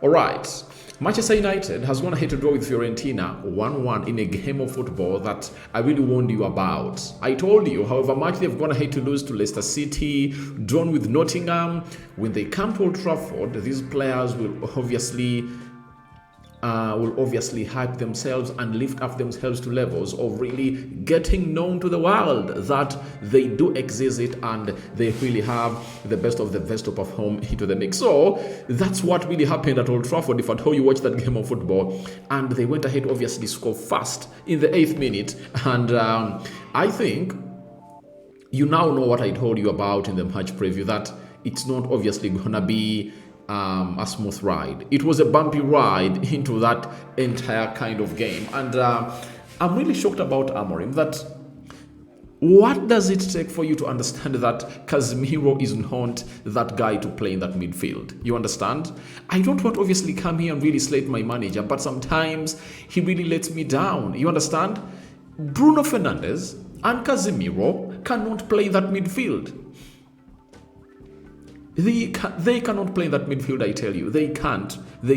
All right. Manchester United has gone ahead to draw with Fiorentina 1-1 in a game of football that I really warned you about. I told you, however much they've gone ahead to lose to Leicester City, drawn with Nottingham, when they come to Old Trafford, these players will obviously hype themselves and lift up themselves to levels of really getting known to the world that they do exist and they really have the best of the best to perform into the mix. So that's what really happened at Old Trafford. If at all you watch that game of football, and they went ahead obviously score fast in the 8th minute, and I think you now know what I told you about in the match preview, that it's not obviously gonna be a smooth ride. It was a bumpy ride into that entire kind of game, and I'm really shocked about Amorim. That what does it take for you to understand that Casemiro is not that guy to play in that midfield? You understand? I don't want to obviously come here and really slate my manager, but sometimes he really lets me down. You understand? Bruno Fernandes and Casemiro cannot play in that midfield. They cannot play in that midfield, I tell you. They can't. And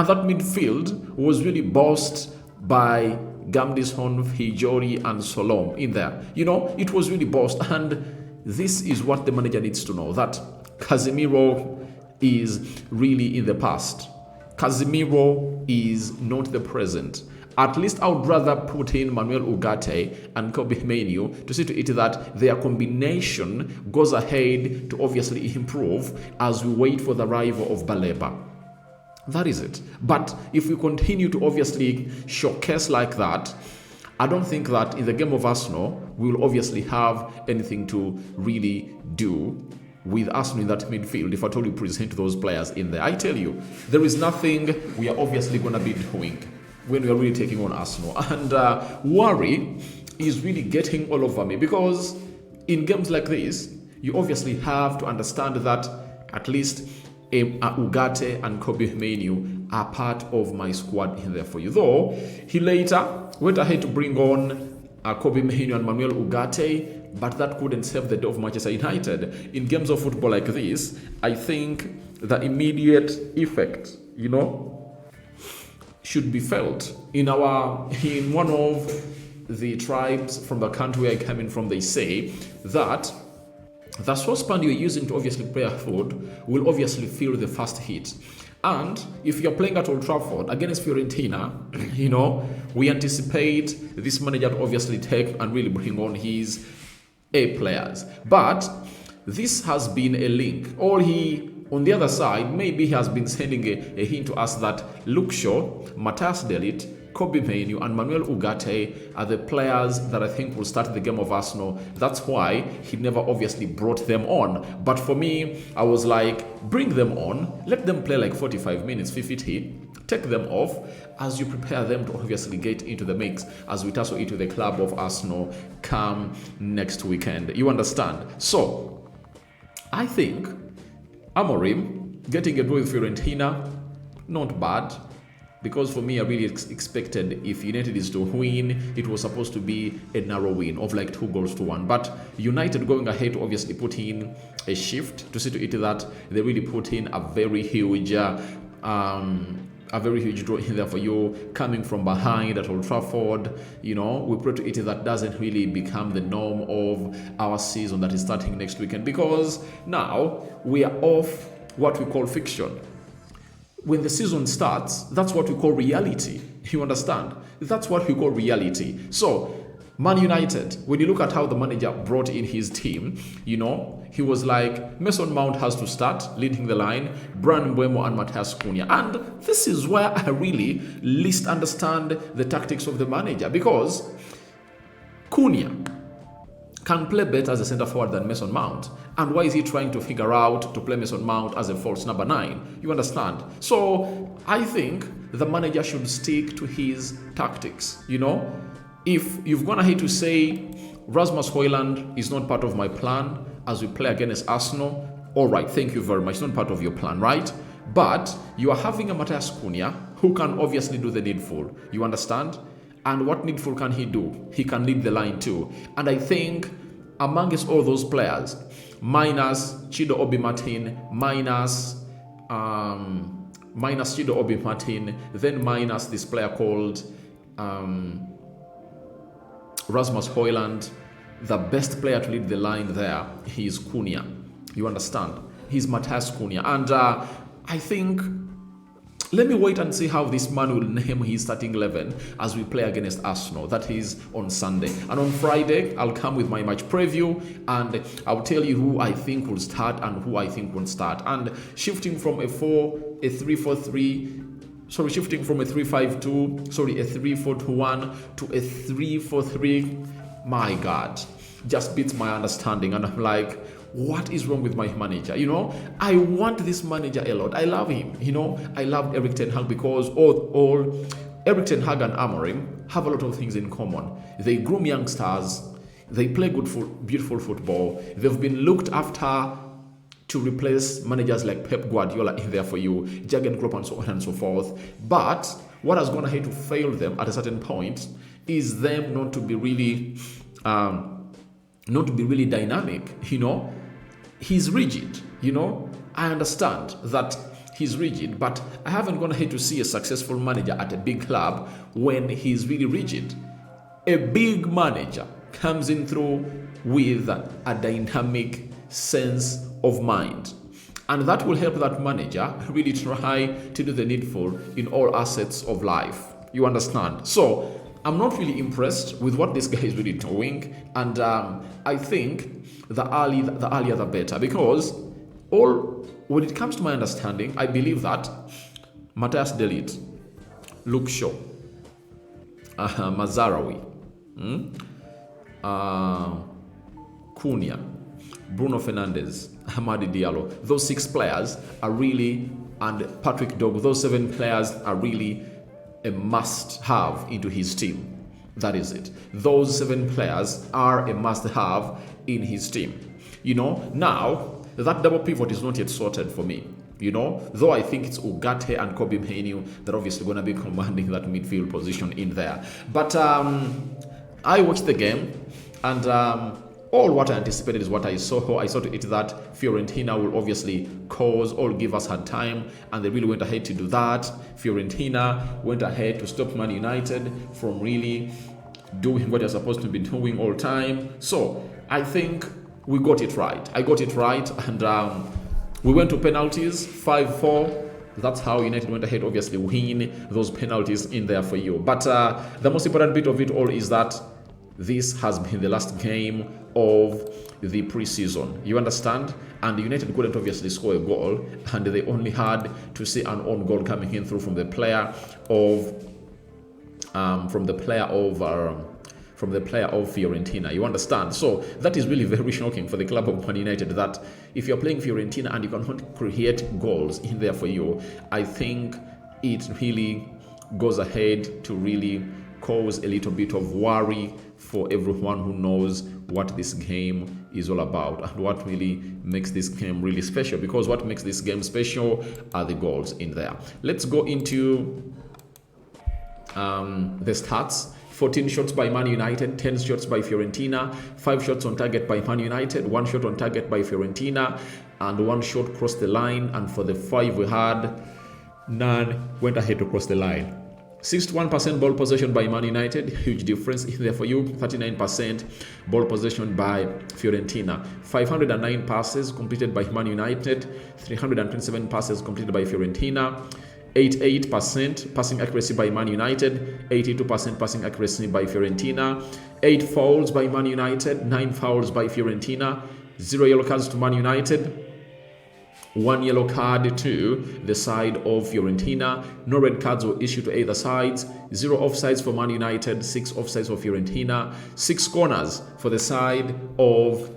that midfield was really bossed by Gamdison, Fijori, and Solom in there. You know, it was really bossed. And this is what the manager needs to know, that Casemiro is really in the past. Casemiro is not the present. At least I would rather put in Manuel Ugarte and Kobe Menu to see to it that their combination goes ahead to obviously improve as we wait for the arrival of Baleba. That is it. But if we continue to obviously showcase like that, I don't think that in the game of Arsenal we will obviously have anything to really do with Arsenal in that midfield if at all you present those players in there. I tell you, there is nothing we are obviously going to be doing when we are really taking on Arsenal. And worry is really getting all over me, because in games like this, you obviously have to understand that at least Ugarte and Kobe Menu are part of my squad in there for you. Though he later went ahead to bring on Kobe Menu and Manuel Ugarte, but that couldn't save the day of Manchester United. In games of football like this, I think the immediate effect, should be felt. In one of the tribes from the country where I came in from, they say that the saucepan you're using to obviously prepare food will obviously feel the first heat. And if you're playing at Old Trafford against Fiorentina, we anticipate this manager to obviously take and really bring on his A players. But this has been a link. On the other side, maybe he has been sending a hint to us that Luke Shaw, Matthias De Ligt, Kobe Menu, and Manuel Ugarte are the players that I think will start the game of Arsenal. That's why he never obviously brought them on. But for me, I was like, bring them on, let them play like 45 minutes, 50, take them off as you prepare them to obviously get into the mix as we tussle into the club of Arsenal come next weekend. You understand? So, I think Amorim getting a draw with Fiorentina, not bad, because for me I really expected if United is to win, it was supposed to be a narrow win of like 2-1. But United going ahead to obviously put in a shift to see to it that they really put in a very huge draw in there for you, coming from behind at Old Trafford. We pray to it that doesn't really become the norm of our season that is starting next weekend, because now we are off what we call fiction. When the season starts, that's what we call reality. You understand? That's what we call reality. So, Man United, when you look at how the manager brought in his team, he was like, Mason Mount has to start leading the line, Bryan Mbeumo and Matheus Cunha. And this is where I really least understand the tactics of the manager, because Cunha can play better as a centre forward than Mason Mount. And why is he trying to figure out to play Mason Mount as a false number 9? You understand? So I think the manager should stick to his tactics, If you've gone ahead to say Rasmus Højlund is not part of my plan as we play against Arsenal, all right, thank you very much. It's not part of your plan, right? But you are having a Matheus Cunha who can obviously do the needful. You understand? And what needful can he do? He can lead the line too. And I think amongst all those players, minus Chido Obi Martin, minus minus Chido Obi Martin, then minus this player called Rasmus Højlund. The best player to lead the line there, he is Cunha. You understand? He's Matthias Cunha. And I think, let me wait and see how this man will name his starting 11 as we play against Arsenal. That is on Sunday. And on Friday, I'll come with my match preview and I'll tell you who I think will start and who I think won't start. And shifting from a 3-4-3, shifting from a 3-5-2, a 3-4-2-1 to a 3-4-3, my God, just beats my understanding. And I'm like, what is wrong with my manager? I want this manager a lot. I love him. I love Erik ten Hag because all Erik ten Hag and Amorim have a lot of things in common. They groom youngsters. They play beautiful football. They've been looked after to replace managers like Pep Guardiola in there for you, Jurgen Klopp and so on and so forth. But what has gone ahead to fail them at a certain point is them not to be really dynamic. He's rigid. I understand that he's rigid, but I haven't gone ahead to see a successful manager at a big club when he's really rigid. A big manager comes in through with a dynamic sense of mind, and that will help that manager really try to do the needful in all assets of life. You understand? So I'm not really impressed with what this guy is really doing, and I think the earlier the better, because when it comes to my understanding, I believe that Matthias de Ligt, Luke Shaw, Mazarawi, Cunha, Bruno Fernandes, Hamadi Diallo, those 6 players are really, and Patrick Dog, those 7 players are really a must-have into his team. That is it. Those 7 players are a must-have in his team. Now, that double pivot is not yet sorted for me. Though I think it's Ugarte and Kobe Mainoo that obviously going to be commanding that midfield position in there. But I watched the game, and all what I anticipated is what I saw. I saw to it that Fiorentina will obviously give us hard time, and they really went ahead to do that. Fiorentina went ahead to stop Man United from really doing what they're supposed to be doing all time. So I think we got it right. I got it right, and we went to penalties, 5-4. That's how United went ahead, obviously win those penalties in there for you. But the most important bit of it all is that this has been the last game of the preseason. You understand? And United couldn't obviously score a goal, and they only had to see an own goal coming in through from the player of Fiorentina. You understand? So that is really very shocking for the club of Man United, that if you're playing Fiorentina and you cannot create goals in there for you, I think it really goes ahead to really cause a little bit of worry for everyone who knows what this game is all about and what really makes this game really special, because what makes this game special are the goals in there. Let's go into the stats. 14 shots by Man United, 10 shots by Fiorentina, 5 shots on target by Man United, 1 shot on target by Fiorentina, and 1 shot crossed the line. And for the 5 we had, none went ahead to cross the line. 61% ball possession by Man United, huge difference in there for you. 39% ball possession by Fiorentina. 509 passes completed by Man United, 327 passes completed by Fiorentina. 88% passing accuracy by Man United, 82% passing accuracy by Fiorentina. 8 fouls by Man United, 9 fouls by Fiorentina. 0 yellow cards to Man United, 1 yellow card to the side of Fiorentina. No red cards were issued to either sides. 0 offsides for Man United, 6 offsides for Fiorentina. 6 corners for the side of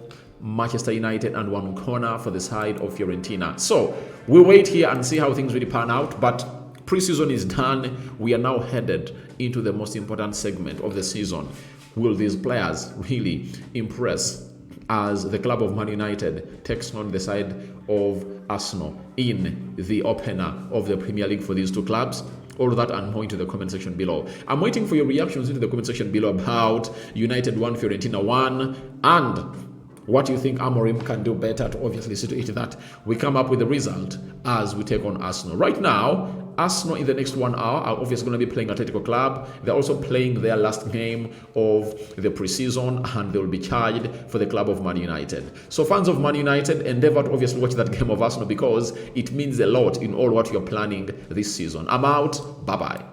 Manchester United and 1 corner for the side of Fiorentina. So we'll wait here and see how things really pan out. But preseason is done. We are now headed into the most important segment of the season. Will these players really impress as the club of Man United takes on the side of Arsenal in the opener of the Premier League for these two clubs? All that and more into the comment section below. I'm waiting for your reactions into the comment section below about United 1, Fiorentina 1, and what you think Amorim can do better to obviously see to it that we come up with a result as we take on Arsenal. Right now, Arsenal in the next 1 hour are obviously going to be playing Atletico Club. They're also playing their last game of the preseason, and they will be charged for the club of Man United. So fans of Man United, endeavor to obviously watch that game of Arsenal because it means a lot in all what you're planning this season. I'm out. Bye-bye.